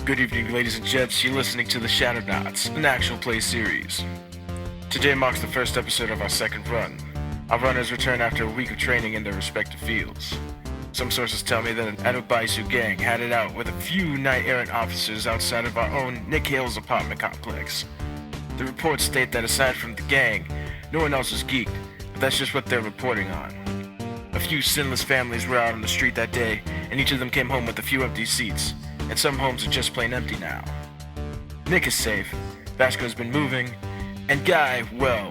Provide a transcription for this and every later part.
Good evening, ladies and gents. You're listening to the Shadownauts, an actual play series. Today marks the first episode of our second run. Our runners return after a week of training in their respective fields. Some sources tell me that an Adobaisu gang had it out with a few knight-errant officers outside of our own Nick Hale's apartment complex. The reports state that aside from the gang, no one else was geeked, but that's just what they're reporting on. A few sinless families were out on the street that day, and each of them came home with a few empty seats, and some homes are just plain empty now. Nick is safe, Vasco's been moving, and Guy, well,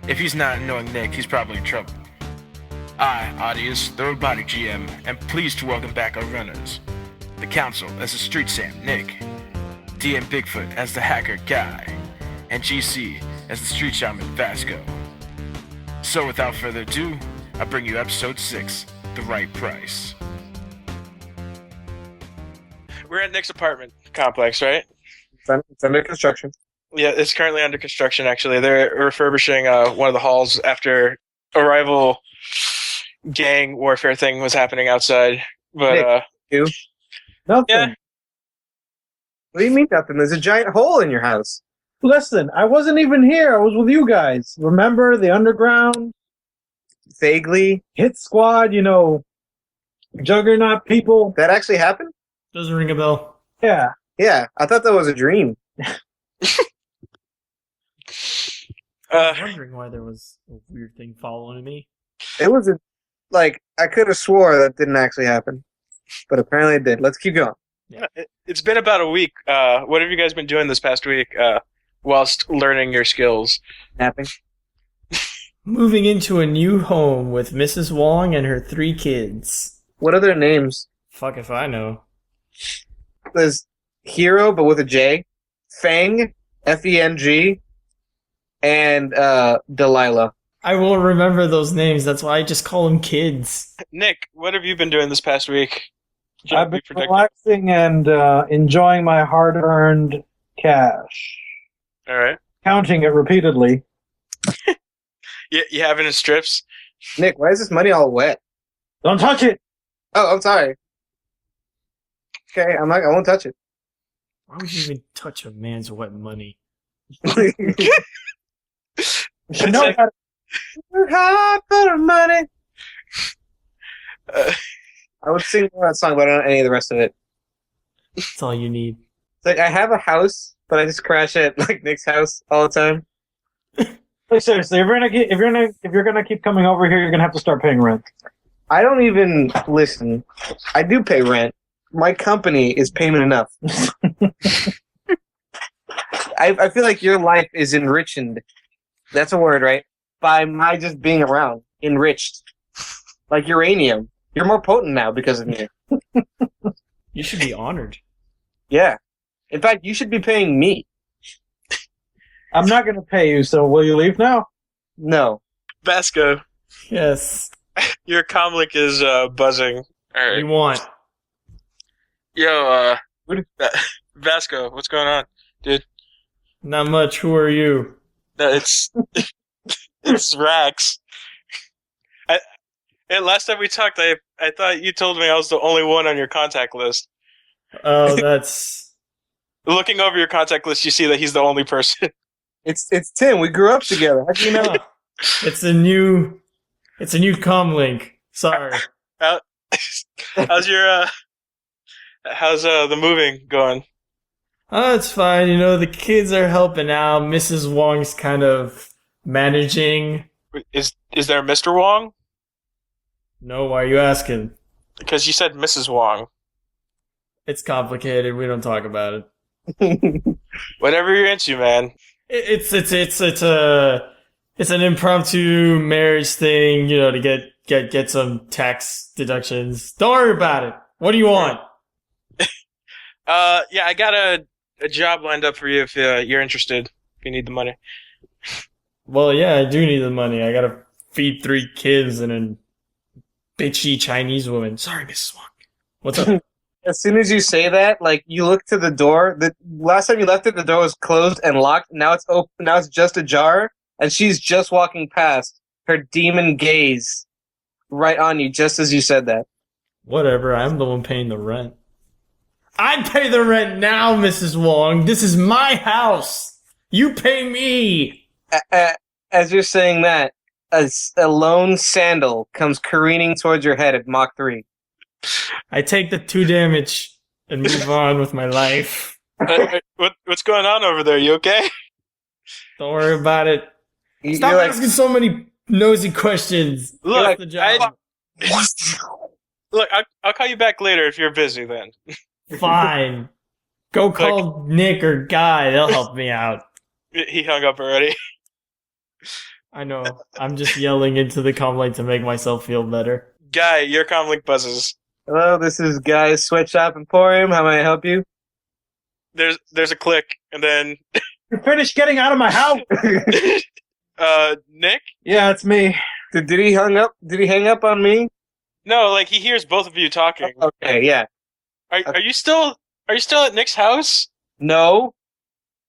if he's not knowing Nick, he's probably in trouble. I, Audius, the robotic GM, am pleased to welcome back our runners. The Council as the Street Sam, Nick. DMBigfoot as the hacker, Guy. And GC as the Street Shaman, Vasco. So without further ado, I bring you episode 6, The Right Price. We're at Nick's apartment complex, right? It's under construction. Yeah, it's currently under construction, actually. They're refurbishing one of the halls after a rival gang warfare thing was happening outside. But, you? Nothing. Yeah. What do you mean nothing? There's a giant hole in your house. Listen, I wasn't even here. I was with you guys. Remember the underground? Vaguely. Hit squad, juggernaut people? That actually happened? Doesn't ring a bell. Yeah. Yeah, I thought that was a dream. I was wondering why there was a weird thing following me. It was I could have swore that didn't actually happen. But apparently it did. Let's keep going. Yeah. It's been about a week. What have you guys been doing this past week whilst learning your skills? Napping. Moving into a new home with Mrs. Wong and her 3 kids. What are their names? Fuck if I know. There's Hero, but with a J. Feng, F-E-N-G, and Delilah. I won't remember those names. That's why I just call them kids. Nick, what have you been doing this past week? I've been relaxing and enjoying my hard-earned cash. All right. Counting it repeatedly. You having in strips? Nick, why is this money all wet? Don't touch it! Oh, I'm sorry. Okay, I won't touch it. Why would you even touch a man's wet money? You should know how to... Hot for money. I would sing more of that song, but I don't know any of the rest of it. That's all you need. It's I have a house, but I just crash at Nick's house all the time. Hey, seriously, if you're gonna keep coming over here, you're gonna have to start paying rent. I don't even listen. I do pay rent. My company is payment enough. I feel like your life is enriched. That's a word, right? By my just being around. Enriched. Like uranium. You're more potent now because of me. You should be honored. Yeah. In fact, you should be paying me. I'm not gonna pay you, so will you leave now? No. Vasco, Yes. your comlink is buzzing. All What do right. you want? Yo, Vasco, what's going on, dude? Not much. Who are you? No, it's Rax. And last time we talked, I thought you told me I was the only one on your contact list. Oh, that's... Looking over your contact list, you see that he's the only person. It's Tim. We grew up together. How do you know? It's a new comlink. Sorry. How's your how's the moving going? Oh, it's fine. The kids are helping out. Mrs. Wong's kind of managing. Is there Mr. Wong? No, why are you asking? Because you said Mrs. Wong. It's complicated. We don't talk about it. Whatever you're into, man. It's an impromptu marriage thing, to get some tax deductions. Don't worry about it. What do you want? Yeah, I got a job lined up for you if you're interested. If you need the money. Well, yeah, I do need the money. I gotta feed 3 kids and a bitchy Chinese woman. Sorry, Mrs. Wong. What's up? As soon as you say that, you look to the door. The last time you left it, the door was closed and locked. Now it's open. Now it's just ajar, and she's just walking past, her demon gaze right on you, just as you said that. Whatever, I'm the one paying the rent. I pay the rent now, Mrs. Wong. This is my house. You pay me. As you're saying that, a lone sandal comes careening towards your head at Mach 3. I take the 2 damage and move on with my life. What's going on over there? You okay? Don't worry about it. Stop You're asking so many nosy questions. Look, That's the job. Look, I'll call you back later if you're busy then. Fine. Go call Nick or Guy. They'll help me out. He hung up already. I know. I'm just yelling into the comlink to make myself feel better. Guy, your comlink buzzes. Hello, this is Guy's Sweatshop Emporium. How may I help you? There's a click, and then You finished getting out of my house. Nick? Yeah, it's me. Did he hang up? Did he hang up on me? No, like he hears both of you talking. Okay, yeah. Are you still at Nick's house? No.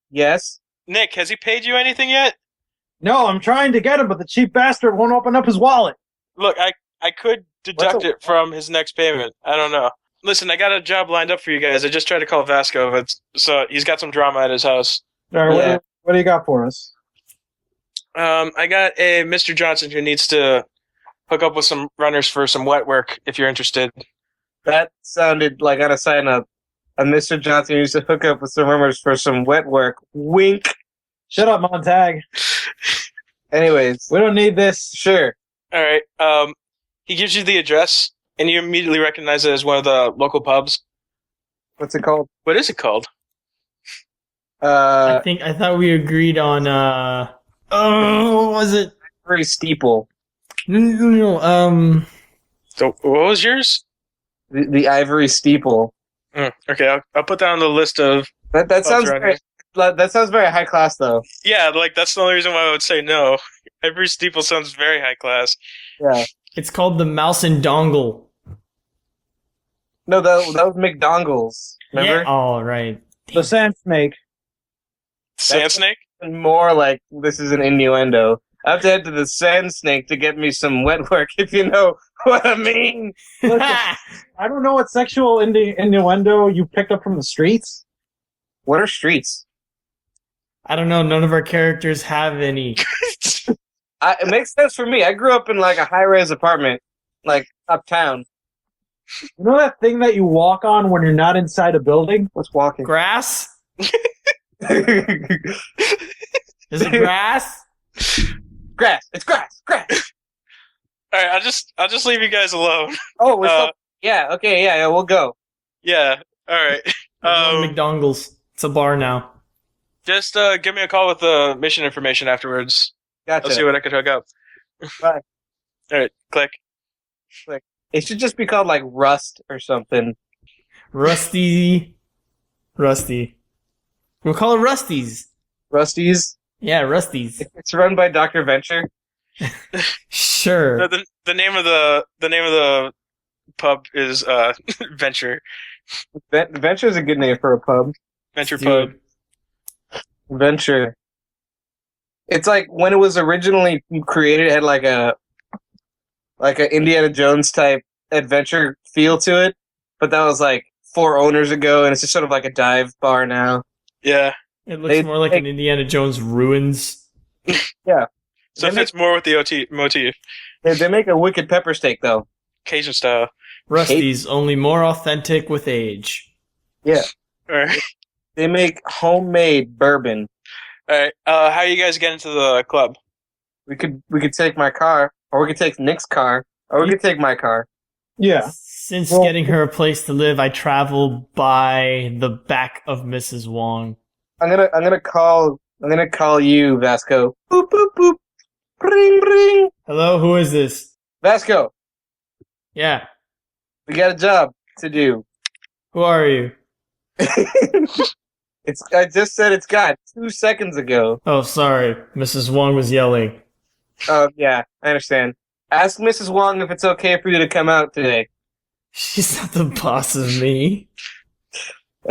Yes. Nick, has he paid you anything yet? No, I'm trying to get him, but the cheap bastard won't open up his wallet. Look, I could deduct it from his next payment. I don't know. Listen, I got a job lined up for you guys. I just tried to call Vasco, but so he's got some drama at his house. All right, Yeah. what do you got for us? I got a Mr. Johnson who needs to hook up with some runners for some wet work, if you're interested. That sounded like on a sign up. A Mr. Johnson used to hook up with some rumors for some wet work. Wink. Shut up, Montag. Anyways, We don't need this. sure. All right. He gives you the address, and you immediately recognize it as one of the local pubs. What's it called? What is it called? I thought we agreed on what was it? Very steeple. No. So, what was yours? The Ivory Steeple. Okay, I'll put that on the list of. That sounds around very, that sounds very high class though. Yeah, like that's the only reason why I would say no. Every steeple sounds very high class. Yeah. It's called the Mouse and Dongle. No, that was McDongle's. Remember? Yeah. Oh, right. The sand snake. Sand snake? More like this is an innuendo. I have to head to the Sand Snake to get me some wet work, if you know what I mean. Listen, I don't know what sexual innuendo you picked up from the streets. What are streets? I don't know. None of our characters have any. It makes sense for me. I grew up in like a high-rise apartment, like uptown. You know that thing that you walk on when you're not inside a building? What's walking? Grass? Grass. Is it grass? It's grass. Grass. All right, I'll just leave you guys alone. Oh, we're still... Yeah. Okay. Yeah. We'll go. Yeah. All right. McDongle's. It's a bar now. Just give me a call with the mission information afterwards. Gotcha. I'll see what I could hook up. Bye. All right, click. It should just be called like Rust or something. Rusty. We'll call it Rusty's. Rusty's. Yeah, Rusty's. It's run by Dr. Venture. Sure. The name of the pub is Venture. Venture is a good name for a pub. Venture Dude. Pub. Venture. It's like when it was originally created, it had like a Indiana Jones type adventure feel to it, but that was like 4 owners ago, and it's just sort of like a dive bar now. Yeah. It looks more like an Indiana Jones ruins. Yeah. So it fits more with the motif. They make a wicked pepper steak though. Cajun style. Rusty's, only more authentic with age. Yeah. All right. They make homemade bourbon. All right. How are you guys getting to the club? We could take my car, or we could take Nick's car, or we could take my car. Yeah. Since Well- getting her a place to live, I travel by the back of Mrs. Wong. I'm gonna call you, Vasco. Boop boop boop. Ring ring. Hello, who is this? Vasco, Yeah, we got a job to do. who are you? I just said it's got 2 seconds ago. Oh, sorry, Mrs. Wong was yelling. Oh yeah, I understand. Ask Mrs. Wong if it's okay for you to come out today. She's not the boss of me.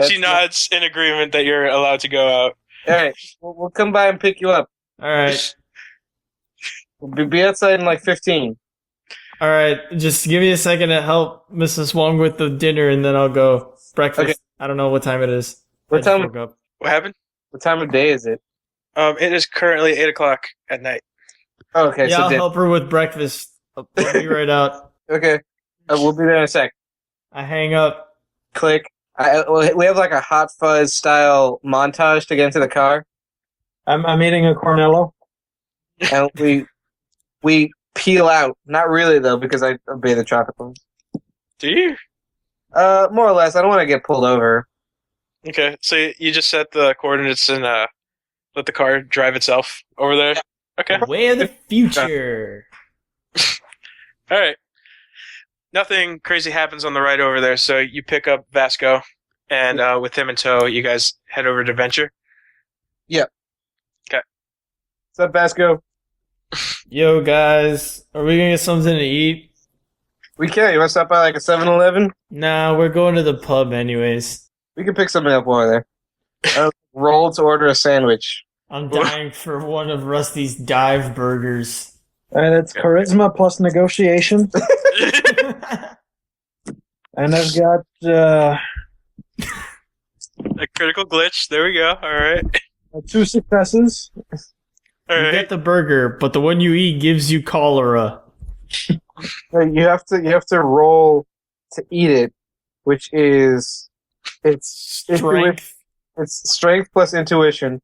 She nods in agreement that you're allowed to go out. All right, we'll come by and pick you up. All right, We'll be outside in like 15. all right. Just give me a second to help Mrs. Wong with the dinner, and then I'll go. Breakfast. Okay. I don't know what time it is. What I just time? woke up. What happened? What time of day is it? It is currently 8:00 at night. Oh, okay, Yeah, so I'll help her with breakfast. I'll be right out. Okay, we'll be there in a sec. I hang up. Click. We have like a Hot Fuzz style montage to get into the car, I'm eating a Cornello. and we peel out. Not really though, because I obey the traffic laws. Do you? More or less. I don't want to get pulled over. Okay, so you just set the coordinates and let the car drive itself over there. Okay. Way of the future. All right. Nothing crazy happens on the ride over there, so you pick up Vasco, and with him in tow, you guys head over to Venture. What's up, Vasco? Yo, guys. Are we gonna get something to eat? We can. You want to stop by like a 7-Eleven? Nah, we're going to the pub anyways. We can pick something up while we're there. Roll to order a sandwich. I'm dying for one of Rusty's dive burgers. And it's charisma plus negotiation. And I've got A critical glitch. There we go. All right. 2 successes. All You right. get the burger, but the one you eat gives you cholera. You have to roll to eat it, which is Strength. It's strength plus intuition.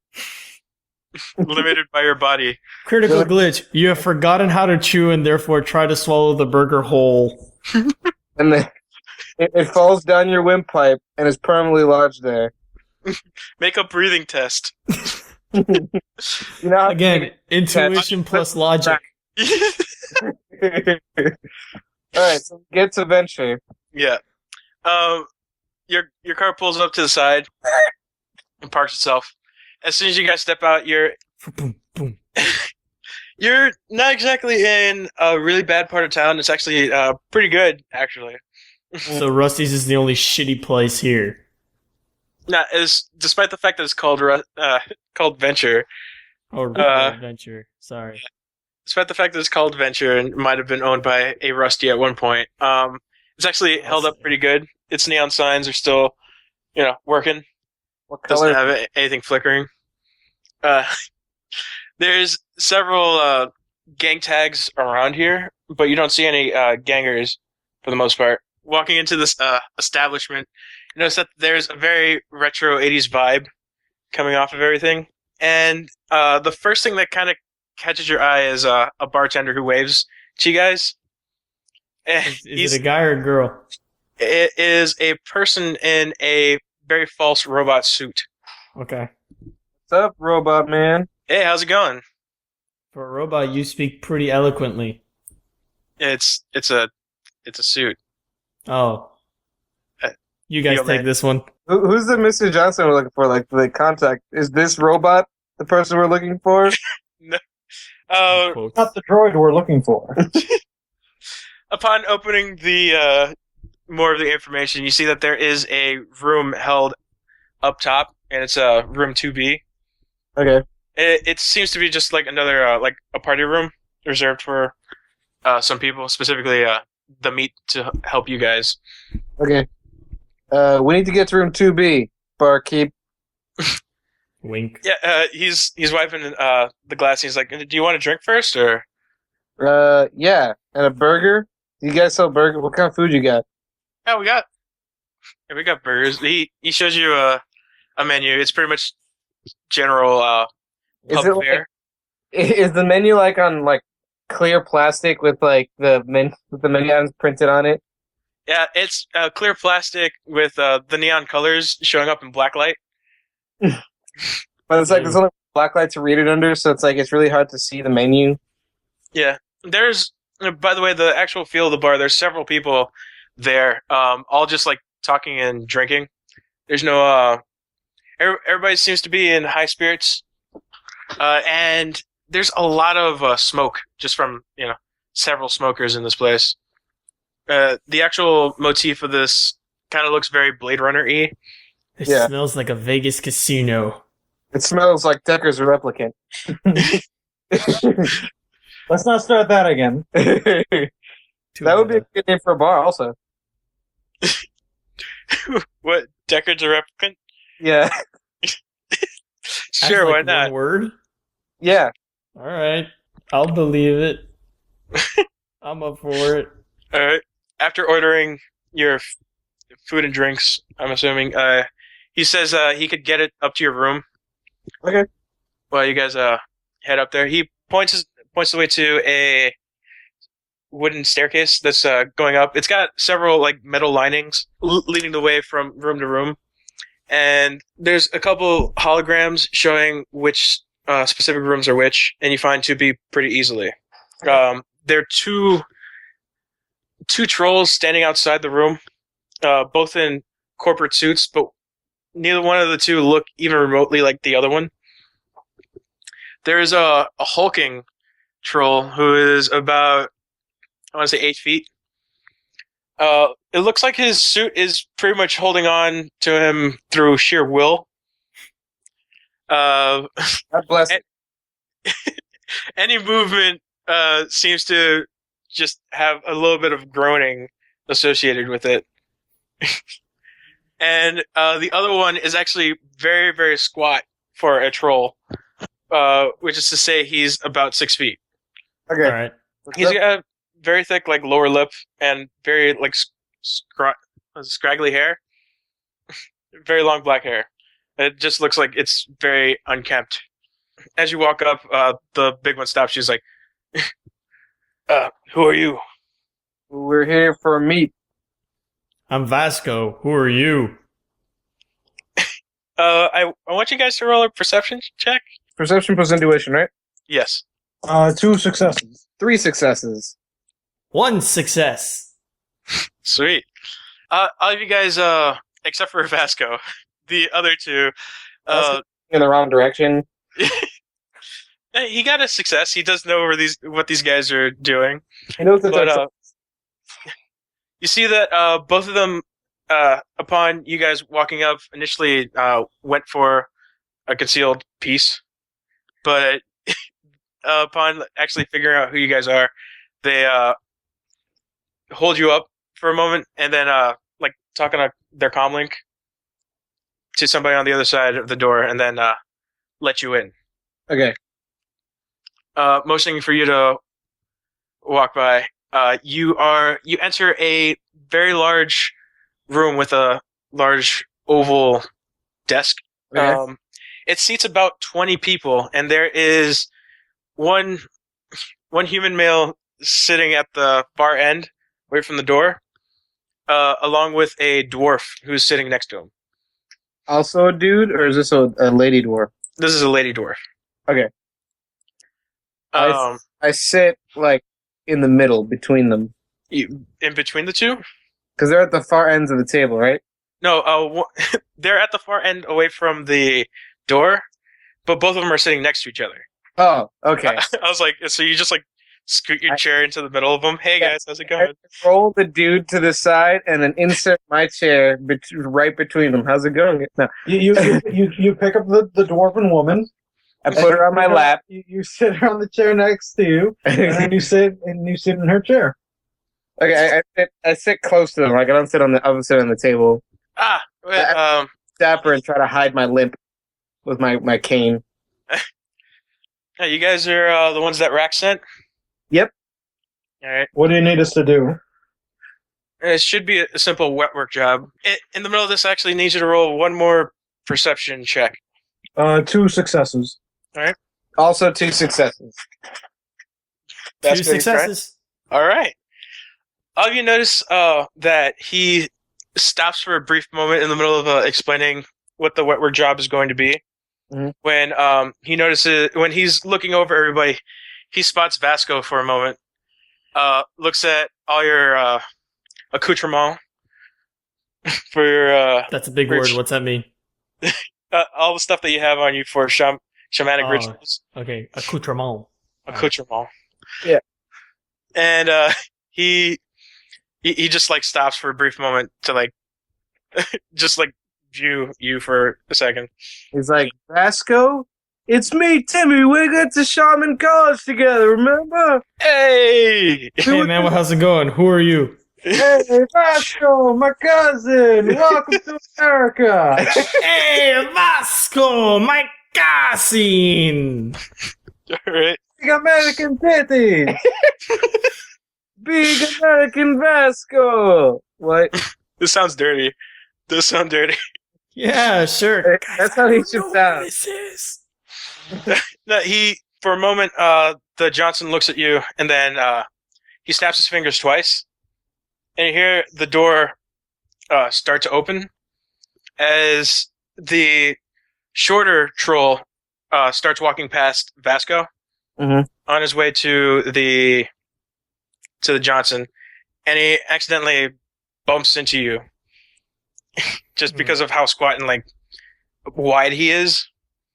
Limited by your body. Critical glitch. You have forgotten how to chew and therefore try to swallow the burger whole. And then it falls down your windpipe and is permanently lodged there. Make a breathing test. You know how Again, intuition plus logic. Alright, so get to Venture. Yeah. Your car pulls up to the side and parks itself. As soon as you guys step out, you're Boom, boom. you're not exactly in a really bad part of town. It's actually pretty good, actually. So Rusty's is the only shitty place here. Not as despite the fact that it's called Venture. Or Uh, adventure. Sorry. Despite the fact that it's called Venture and might have been owned by a Rusty at one point, it's actually held up pretty good. Its neon signs are still, working. What Doesn't color? have anything flickering. There's several gang tags around here, but you don't see any gangers for the most part. Walking into this establishment, you notice that there's a very retro 80s vibe coming off of everything. And the first thing that kind of catches your eye is a bartender who waves to you guys. And Is it a guy or a girl? it is a person in a very false robot suit. Okay. What's up, robot man? Hey, how's it going? For a robot, you speak pretty eloquently. It's a suit. Oh. Uh, You guys yo, take man. this one. Who's the Mr. Johnson we're looking for? Like the contact? Is this robot the person we're looking for? Quotes. Not the droid we're looking for. Upon opening the more of the information, you see that there is a room held up top, and it's room 2B. Okay. It seems to be just like another like a party room reserved for some people, specifically the meat to help you guys. Okay. We need to get to room 2B, barkeep. Wink. Yeah, he's wiping the glass. And he's like, "Do you want a drink first, or?" Yeah, and a burger. You guys sell burger? What kind of food you got? Yeah, we got burgers. He shows you a menu. It's pretty much general Is pub it like- fare. Is the menu like on like clear plastic with like the menu items printed on it? Yeah, it's clear plastic with the neon colors showing up in black light. But it's like there's only black light to read it under, so it's like it's really hard to see the menu. Yeah, there's. By the way, the actual feel of the bar. There's several people there, all just like talking and drinking. There's no. Everybody seems to be in high spirits, and there's a lot of smoke just from several smokers in this place. The actual motif of this kind of looks very Blade Runner-y. It Yeah. smells like a Vegas casino. It smells like Decker's replicant. Let's not start that again. That would be a good name for a bar, also. What? Deckard's a replicant? Yeah. Sure, As, why like, not? One word? Yeah. All right. I'll believe it. I'm up for it. All right. After ordering your food and drinks, I'm assuming, he says he could get it up to your room. Okay. Well, you guys head up there. He points the way to a wooden staircase that's going up. It's got several like metal linings leading the way from room to room, and there's a couple holograms showing which specific rooms are which, and you find to be pretty easily. There are two trolls standing outside the room, both in corporate suits, but neither one of the two look even remotely like the other one. There's a hulking troll who is about, I want to say 8 feet. It looks like his suit is pretty much holding on to him through sheer will. God bless it. Any movement seems to just have a little bit of groaning associated with it. And the other one is actually very, very squat for a troll, which is to say he's about 6 feet. Okay. All right. He's got a very thick, like, lower lip and very, like, scraggly hair. Very long black hair. It just looks like it's very unkempt. As you walk up, the big one stops. She's like, who are you? We're here for meat. I'm Vasco. Who are you? I want you guys to roll a perception check. Perception plus intuition, right? Yes. 2 successes. 3 successes. 1 success. Sweet. All of you guys, except for Vasco, the other two, In the wrong direction. he got a success. He does know what these guys are doing. He knows that But you see that both of them, upon you guys walking up, initially went for a concealed piece, but upon actually figuring out who you guys are, they hold you up for a moment and then like talking on their comlink to somebody on the other side of the door, and then let you in. Okay. Motioning for you to walk by. You enter a very large room with a large oval desk. Okay. It seats about 20 people, and there is one human male sitting at the far end, away from the door, along with a dwarf who's sitting next to him. Also a dude, or is this a lady dwarf? This is a lady dwarf. Okay. Um, I sit, like, in the middle between them. in between the two? Because they're at the far ends of the table, right? No, they're at the far end away from the door, but both of them are sitting next to each other. Oh, okay. I was like, so you just like scoot your chair into the middle of them. Hey guys, how's it going? Roll the dude to the side and then insert my chair right between them. How's it going? No, You pick up the dwarven woman. I put her on my lap. You sit her on the chair next to you, and then you sit in her chair. Okay, I sit close to them. Like I don't sit on the opposite end of the table. Stop her and try to hide my limp with my cane. Hey, you guys are the ones that Rack sent? Yep. All right. What do you need us to do? It should be a simple wet work job. In the middle of this, I actually need you to roll one more perception check. 2 successes. Also 2 successes. 2 successes. All right. All of you notice that he stops for a brief moment in the middle of explaining what the wet work job is going to be. Mhm. When he notices, when he's looking over everybody, he spots Vasco for a moment, looks at all your accoutrement for your That's a big word. What's that mean? all the stuff that you have on you for shamanic rituals. Okay, accoutrement. Accoutrement. Yeah. And he just like stops for a brief moment to like just like view you for a second. He's like, Vasco, it's me, Timmy. We got to Shaman College together, remember? Hey! Hey man, how's it going? Who are you? Hey, Vasco, my cousin! Welcome to America! Hey, Vasco, my cousin! All right. Big American titties! Big American Vasco. What? This sounds dirty. Does sound dirty. Yeah, sure. That's how he should sound. This is. No, for a moment, the Johnson looks at you, and then he snaps his fingers twice, and you hear the door start to open as the shorter troll starts walking past Vasco on his way to the Johnson, and he accidentally bumps into you just because of how squat and like wide he is.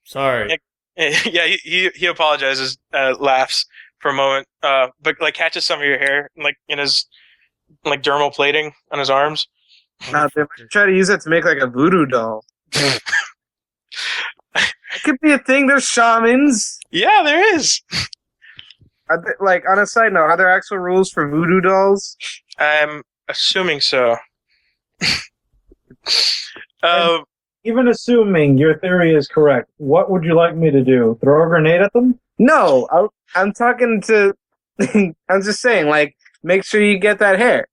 Sorry. Yeah, he apologizes, laughs for a moment, but like catches some of your hair, like in his like dermal plating on his arms. Nah, they might try to use that to make like a voodoo doll. It could be a thing. There's shamans. Yeah, there is. Like, on a side note, are there actual rules for voodoo dolls? I'm assuming so. Even assuming your theory is correct, what would you like me to do? Throw a grenade at them? No, I'm talking to. I'm just saying, like, make sure you get that hair.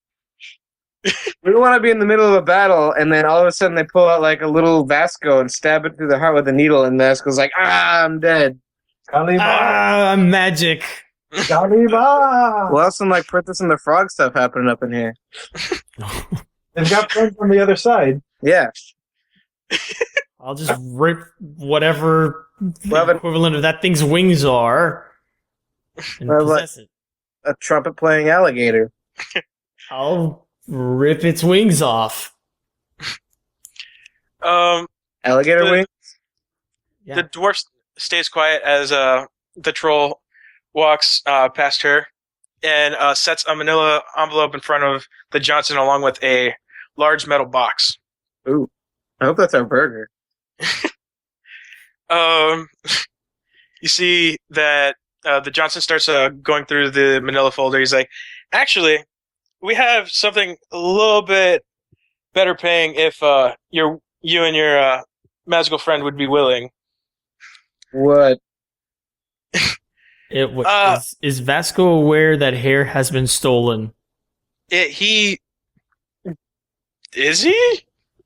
We don't want to be in the middle of a battle and then all of a sudden they pull out like a little Vasco and stab it through the heart with a needle, and Vasco's like, I'm dead. Kaliba! Magic. Kaliba! Well, some like Princess and the Frog stuff happening up in here. They've got friends on the other side. Yeah. I'll just rip whatever the Well, but- equivalent of that thing's wings are and Well, possess it. A trumpet playing alligator. I'll rip its wings off. Alligator The- wing? Yeah. The dwarf stays quiet as the troll walks past her and sets a manila envelope in front of the Johnson along with a large metal box. Ooh. I hope that's our burger. You see that the Johnson starts going through the manila folder. He's like, actually, we have something a little bit better paying if you and your magical friend would be willing. What? Is Vasco aware that hair has been stolen? Is he?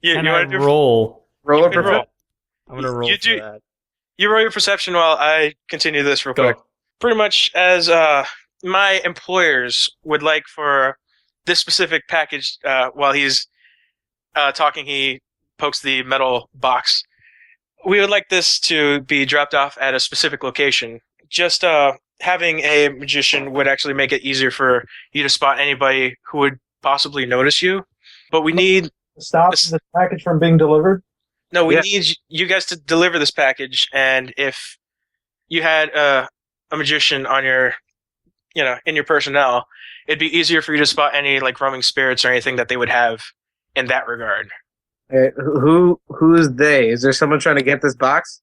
You Can I want to do roll? Roller You can roll. percent? I'm gonna roll You for do- that. You roll your perception while I continue this real Go. quick. Pretty much as my employers would like for this specific package, while he's talking, he pokes the metal box. We would like this to be dropped off at a specific location. Just having a magician would actually make it easier for you to spot anybody who would possibly notice you. But we need Stop this package from being delivered? we Yeah. need you guys to deliver this package, and if you had a magician on your, in your personnel, it'd be easier for you to spot any like roaming spirits or anything that they would have in that regard. Who is they? Is there someone trying to get this box?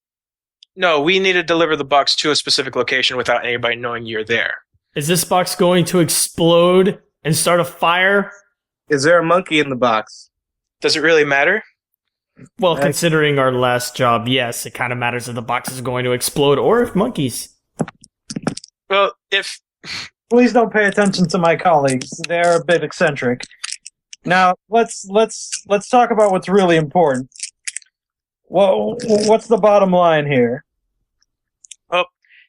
No, we need to deliver the box to a specific location without anybody knowing you're there. Is this box going to explode and start a fire? Is there a monkey in the box? Does it really matter? Well, considering our last job, yes, it kind of matters if the box is going to explode or if monkeys. Well, if Please don't pay attention to my colleagues. They're a bit eccentric. Now, let's talk about what's really important. Well, what's the bottom line here?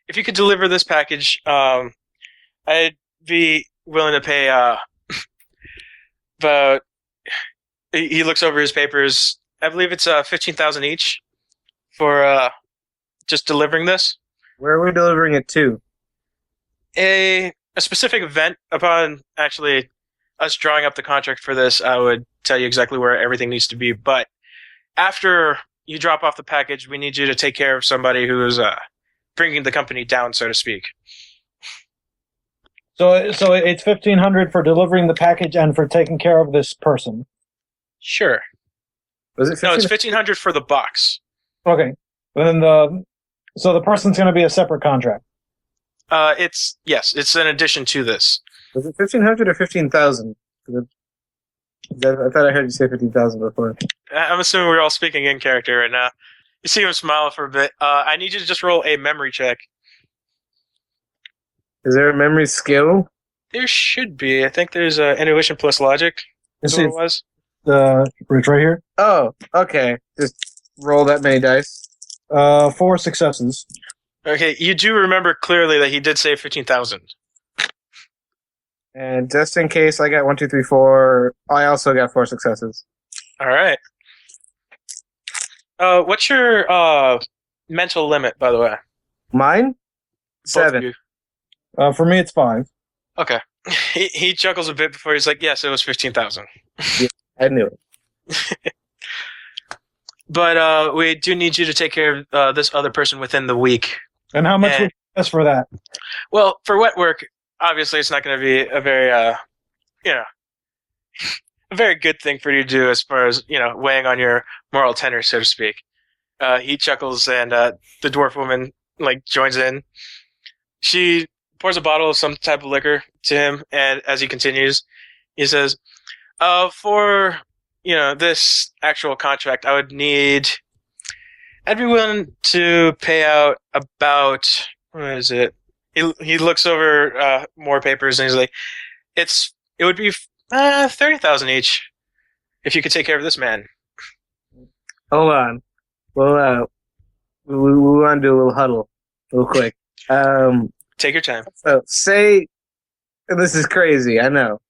if you could deliver this package, I'd be willing to pay about. He looks over his papers. I believe it's 15,000 each for just delivering this. Where are we delivering it to? A specific event. Upon actually us drawing up the contract for this, I would tell you exactly where everything needs to be. But after you drop off the package, we need you to take care of somebody who's bringing the company down, so to speak. So it's 1,500 for delivering the package and for taking care of this person. Sure. Was it No, 15? it's 1,500 for the box. Okay. Then so the person's going to be a separate contract. It's an addition to this. Was it 1,500 or 15,000? I thought I heard you say 15,000 before. I'm assuming we're all speaking in character right now. You see him smile for a bit. I need you to just roll a memory check. Is there a memory skill? There should be. I think there's intuition plus logic. Is what it was. It's right here. Oh, okay. Just roll that many dice. 4 successes. Okay, you do remember clearly that he did say 15,000. And just in case, I got 1, 2, 3, 4. I also got 4 successes. All right. What's your mental limit, by the way? Mine? Both of 7. you. For me, it's 5. Okay. He chuckles a bit before he's like, yes, it was 15,000. I knew it. But we do need you to take care of this other person within the week. And how much would you ask for that? Well, for wet work, obviously it's not going to be a very, a very good thing for you to do as far as, weighing on your moral tenor, so to speak. He chuckles and the dwarf woman, joins in. She pours a bottle of some type of liquor to him, and as he continues, he says, for, this actual contract, I'd be willing to pay out about, what is it? He looks over more papers and he's like, it would be 30,000 each if you could take care of this man. Hold on. Well, we want to do a little huddle real quick. Take your time. So say, and this is crazy, I know,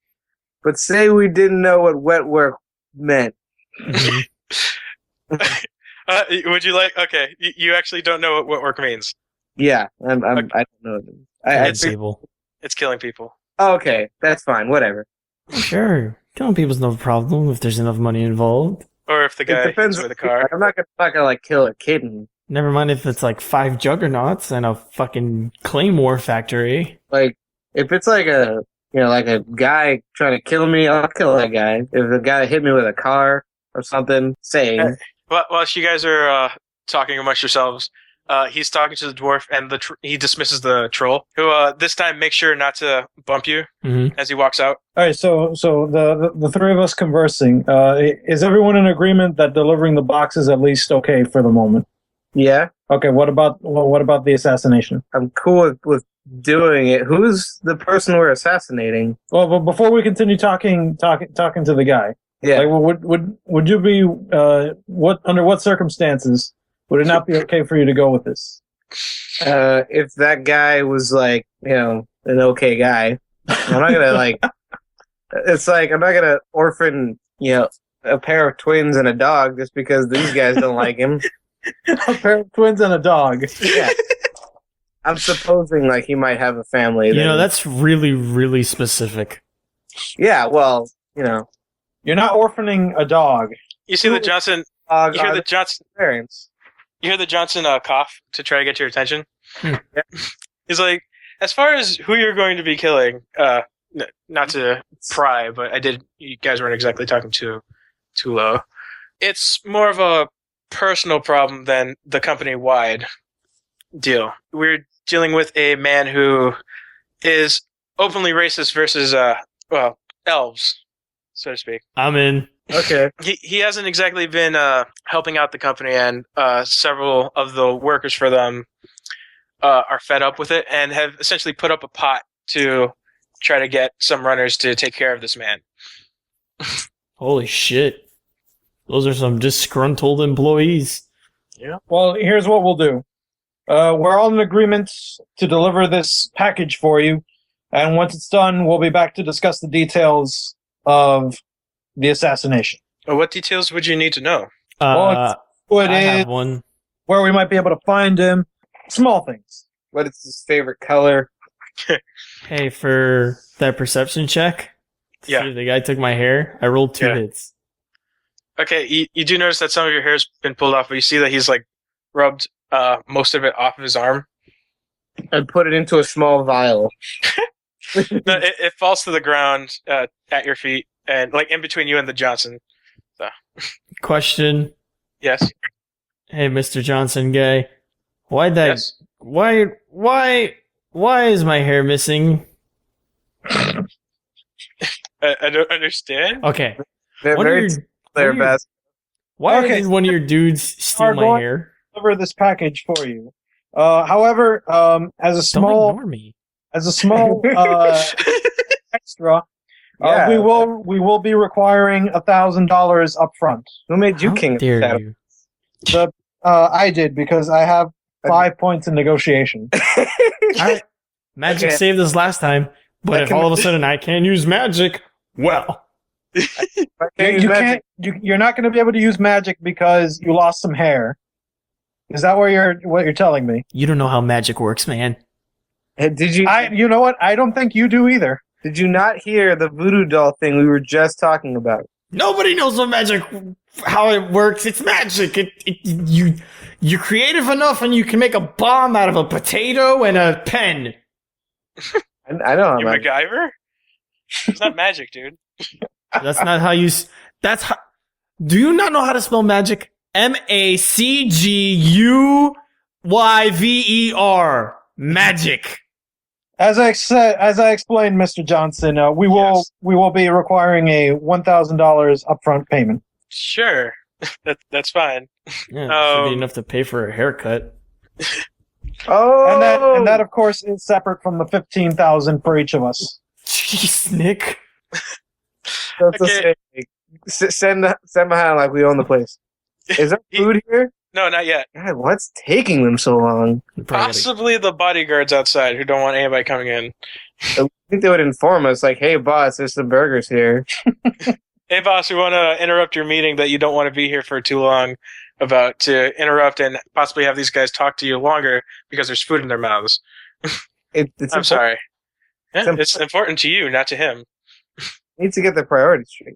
but say we didn't know what wet work meant. Would you like? Okay, you actually don't know what wet work means. Yeah, I don't know. It's killing people. Okay, that's fine. Whatever. Sure, killing people's no problem if there's enough money involved. Or if the guy depends hits with a car. I'm not gonna kill a kitten. Never mind if it's 5 juggernauts and a fucking claymore factory. If it's a guy trying to kill me, I'll kill that guy. If a guy hit me with a car or something, same. Well, whilst you guys are talking amongst yourselves, he's talking to the dwarf, and he dismisses the troll, who this time makes sure not to bump you as he walks out. All right, so the three of us conversing. Is everyone in agreement that delivering the box is at least okay for the moment? Yeah. Okay. What about the assassination? I'm cool with doing it. Who's the person we're assassinating? Well, but before we continue talking to the guy, yeah. Would you be under what circumstances would it not be okay for you to go with this? If that guy was an okay guy, I'm not gonna it's I'm not gonna orphan a pair of twins and a dog just because these guys don't like him. A pair of twins and a dog. Yeah. I'm supposing he might have a family. That's really, really specific. Yeah, well, You're not orphaning a dog. You see the Johnson. You hear the Johnson parents. You hear the Johnson cough to try to get your attention. Yeah. He's like, as far as who you're going to be killing, not to pry, but you guys weren't exactly talking too low. It's more of a personal problem than the company-wide deal. We're dealing with a man who is openly racist versus, elves, so to speak. I'm in. Okay. He hasn't exactly been helping out the company, and several of the workers for them are fed up with it and have essentially put up a pot to try to get some runners to take care of this man. Holy shit. Those are some disgruntled employees. Yeah. Well, here's what we'll do. We're all in agreement to deliver this package for you, and once it's done, we'll be back to discuss the details of the assassination. What details would you need to know? I Have have one. where we might be able to find him. Small things. What is his favorite color? Hey, for that perception check, to Yeah. see if the guy took my hair, I rolled 2 hits. Okay, you do notice that some of your hair's been pulled off, but you see that he's rubbed most of it off of his arm. And put it into a small vial. No, it falls to the ground at your feet, and in between you and the Johnson. So. Question. Yes. Hey, Mr. Johnson guy. Yes. Why is my hair missing? I don't understand. Okay. They're One of very your- their one of your- best. Why Okay. did one of your dudes steal Are my going- hair? Deliver this package for you. However, as a Don't small ignore me. extra, Yeah. we will be requiring $1,000 up front. Who made you How king of dare Shadow? you? I did because I have 5 points in negotiation. All right. Magic Okay. saved us last time, but I if can- all of a sudden I can't use magic, well, You're not going to be able to use magic because you lost some hair. Is that what you're telling me? you don't know how magic works, man. Did you You know what? I don't think you do either. did you not hear the voodoo doll thing we were just talking about? Nobody knows what magic, how it works. It's magic. You're creative enough, and you can make a bomb out of a potato and a pen. I know. You MacGyver? It's not magic, dude. That's not how you. That's how. Do you not know how to spell magic? MACGUYVER. Magic. As I explained, Mr. Johnson, we will be requiring a $1,000 upfront payment. Sure. That's fine. Yeah, should be Um, enough to pay for a haircut. Oh, And that, of course, is separate from the $15,000 for each of us. Jeez, Nick. that's Okay. send behind like we own the place. Is there food here? No, not yet. God, what's taking them so long? You probably gotta- Possibly the bodyguards outside who don't want anybody coming in. I think they would inform us, like, "Hey, boss, there's some burgers here." Hey, boss, we want to interrupt your meeting that you don't want to be here for too long about to interrupt and possibly have these guys talk to you longer because there's food in their mouths. It's I'm important. sorry. Yeah, Some- it's important to you, not to him. Need to get the priorities straight.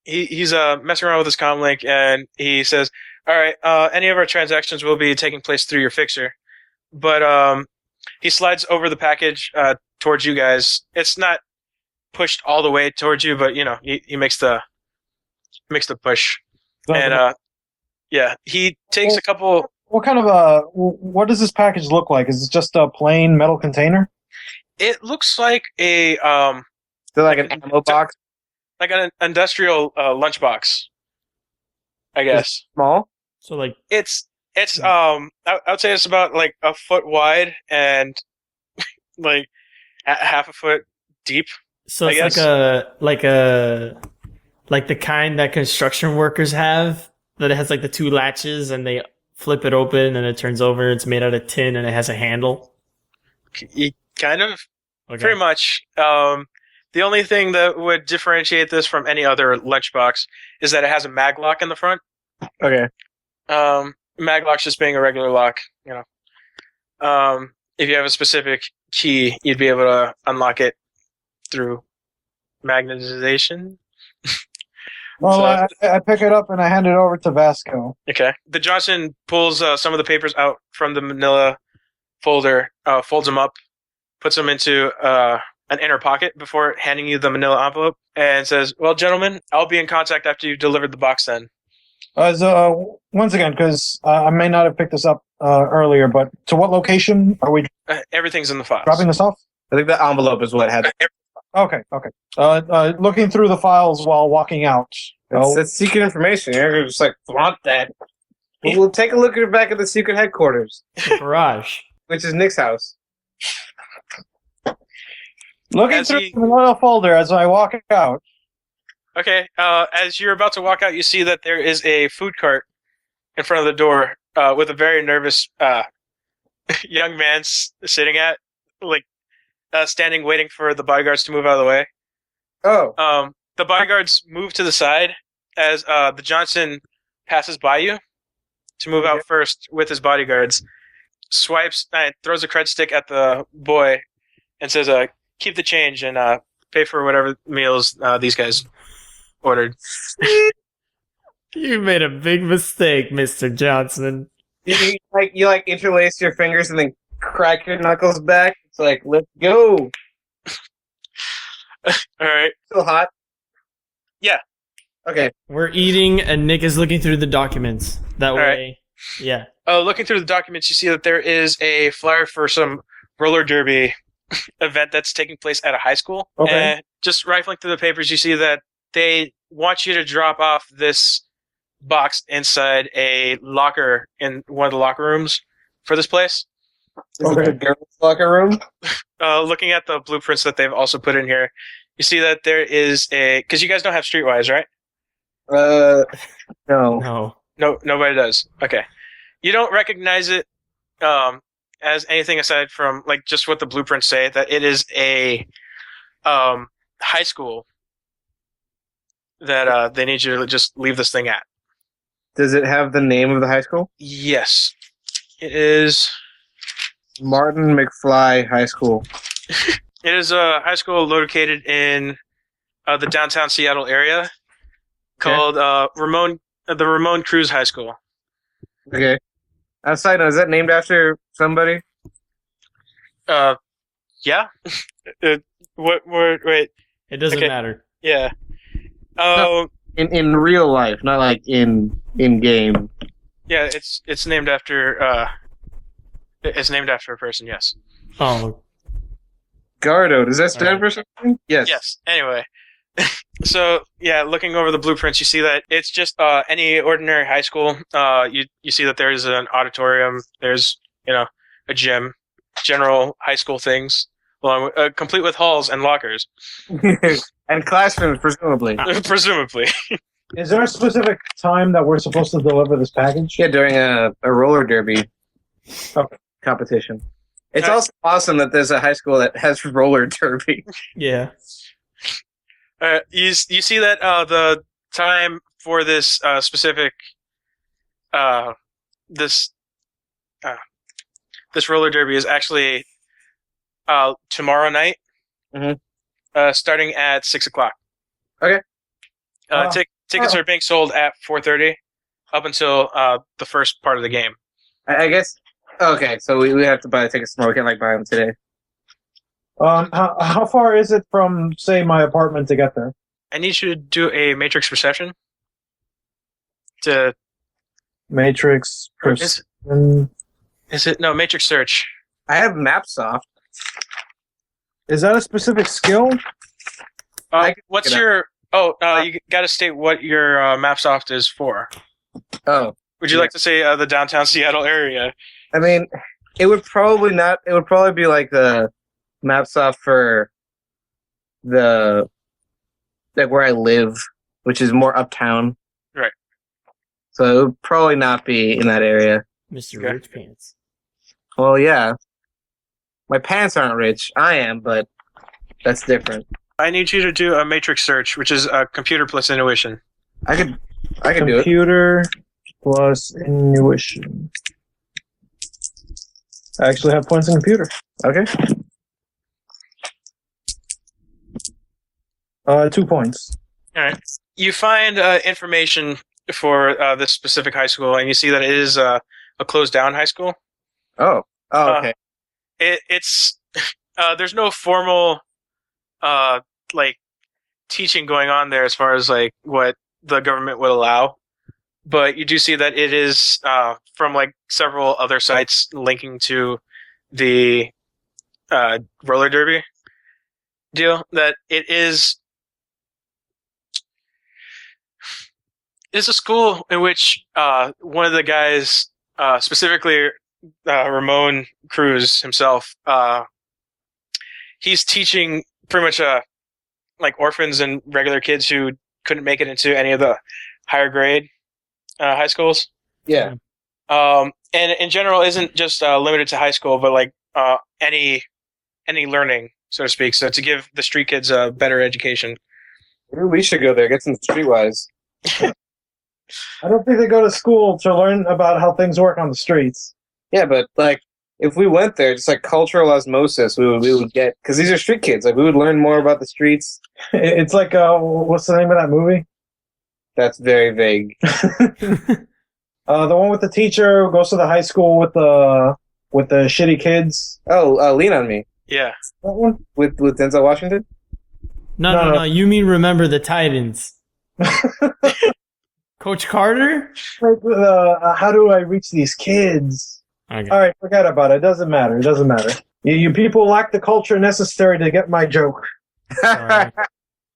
He's messing around with his comlink and he says, "All right, any of our transactions will be taking place through your fixer." But he slides over the package towards you guys. It's not pushed all the way towards you, but he makes the push. And yeah, he takes a couple. What kind of what does this package look like? Is it just a plain metal container? It looks like a So like an ammo box, like an industrial lunchbox, I guess. small. So like, It's I would say it's about like a foot wide and like half a foot deep. so I it's guess. like the kind that construction workers have, that it has like the two latches and they flip it open and it turns over. It's made out of tin and it has a handle. Kind of, Okay. pretty much. The only thing that would differentiate this from any other lunchbox is that it has a mag lock in the front. Okay. Mag lock's just being a regular lock, if you have a specific key, you'd be able to unlock it through magnetization. Well, So- I pick it up and I hand it over to Vasco. Okay. The Johnson pulls some of the papers out from the manila folder, folds them up, puts them into an inner pocket before handing you the manila envelope, and says, "Well, gentlemen, I'll be in contact after you've delivered the box then." Once again, because I may not have picked this up earlier, but to what location are we Everything's in the files. dropping this off? I think the envelope is what had. Okay. Looking through the files while walking out. That's secret information. You're gonna just like flaunt that. We'll take a look at back at the secret headquarters, Garage. which is Nick's house. Looking As through he- the little folder as I walk out. Okay. As you're about to walk out, you see that there is a food cart in front of the door with a very nervous young man sitting at, standing waiting for the bodyguards to move out of the way. Oh, The bodyguards move to the side as the Johnson passes by you to move out first with his bodyguards. Swipes, throws a cred stick at the boy, and says, "Keep the change and pay for whatever meals these guys ordered." You made a big mistake, Mr. Johnson. you interlace your fingers and then crack your knuckles back. It's like, let's go. All right. Still hot? Yeah. Okay. We're eating and Nick is looking through the documents. That way. right. Yeah. Looking through the documents, you see that there is a flyer for some roller derby event that's taking place at a high school. Okay. And just rifling through the papers, you see that they want you to drop off this box inside a locker in one of the locker rooms for this place. Is it the girls' locker room? Looking at the blueprints that they've also put in here, you see that there is because you guys don't have Streetwise, right? No. No. No, nobody does. Okay. You don't recognize it as anything aside from like just what the blueprints say, that it is a high school that they need you to just leave this thing at. Does it have the name of the high school? Yes. It is Martin McFly High School. It is a high school located in the downtown Seattle area called the Ramon Cruz High School. Okay. Side note, is that named after somebody? Yeah. Wait. It doesn't Okay. matter. Yeah. No. In real life, not like in game. Yeah, it's named after it's named after a person, yes. Oh, Gardo, does that stand for something? Yes. Yes. Anyway. So yeah, looking over the blueprints, you see that it's just any ordinary high school. You see that there's an auditorium, there's a gym, general high school things, along with, complete with halls and lockers, And classrooms, presumably. presumably. Is there a specific time that we're supposed to deliver this package? Yeah, during a roller derby competition. It's Okay. also awesome that there's a high school that has roller derby. yeah. You see that the time for this specific this roller derby is actually tomorrow night, starting at 6:00. Okay. Tickets are being sold at 4:30 up until the first part of the game. I guess. Okay, so we have to buy the tickets tomorrow. We can't buy them today. How far is it from, say, my apartment to get there? I need you to do a matrix perception. To Matrix. is it no matrix search? I have Mapsoft. Is that a specific skill? I can What's pick it your? You got to state what your Mapsoft is for. Oh, Would you like to say the downtown Seattle area? I mean, it would probably not. It would probably be like the Mapsoft for the like where I live, which is more uptown. Right. So it would probably not be in that area. Mr. Okay. Rich Pants. Well, yeah. My pants aren't rich. I am, but that's different. I need you to do a matrix search, which is computer plus intuition. I can do it. Computer plus intuition. I actually have points in computer. Okay. 2 points. All right. You find information for this specific high school, and you see that it is a closed down high school. Oh, okay. It's there's no formal like teaching going on there as far as like what the government would allow, but you do see that it is from like several other sites linking to the roller derby deal, that it is a school in which one of the guys, specifically Ramon Cruz himself, he's teaching pretty much like orphans and regular kids who couldn't make it into any of the higher grade high schools. Yeah. And in general, isn't just limited to high school, but like any learning, so to speak. So to give the street kids a better education. Maybe we should go there, get some streetwise. I don't think they go to school to learn about how things work on the streets. Yeah, but like if we went there, just like cultural osmosis, we would get, because these are street kids. Like we would learn more about the streets. It's like what's the name of that movie? That's very vague. The one with the teacher who goes to the high school with the shitty kids. Oh, Lean on Me Yeah. That one? with Denzel Washington. No. You mean Remember the Titans? Coach Carter? Like, how do I reach these kids? Okay. All right, forget about it. It doesn't matter. You people lack the culture necessary to get my joke. Sorry.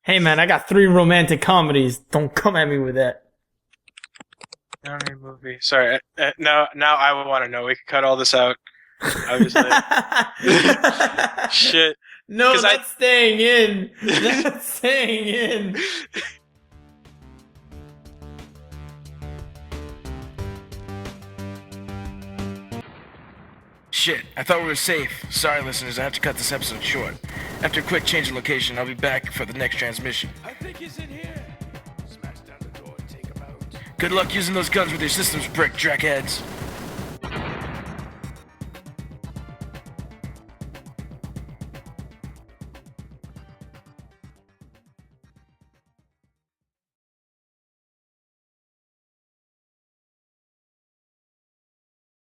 Hey man, I got 3 romantic comedies. Don't come at me with that. Movie. Sorry. Now I would want to know. We can cut all this out. Obviously. Shit. No, 'Cause that's staying in. That's staying in. Shit, I thought we were safe. Sorry, listeners, I have to cut this episode short. After a quick change of location, I'll be back for the next transmission. I think he's in here. Smash down the door and take him out. Good luck using those guns with your systems, brick jackheads.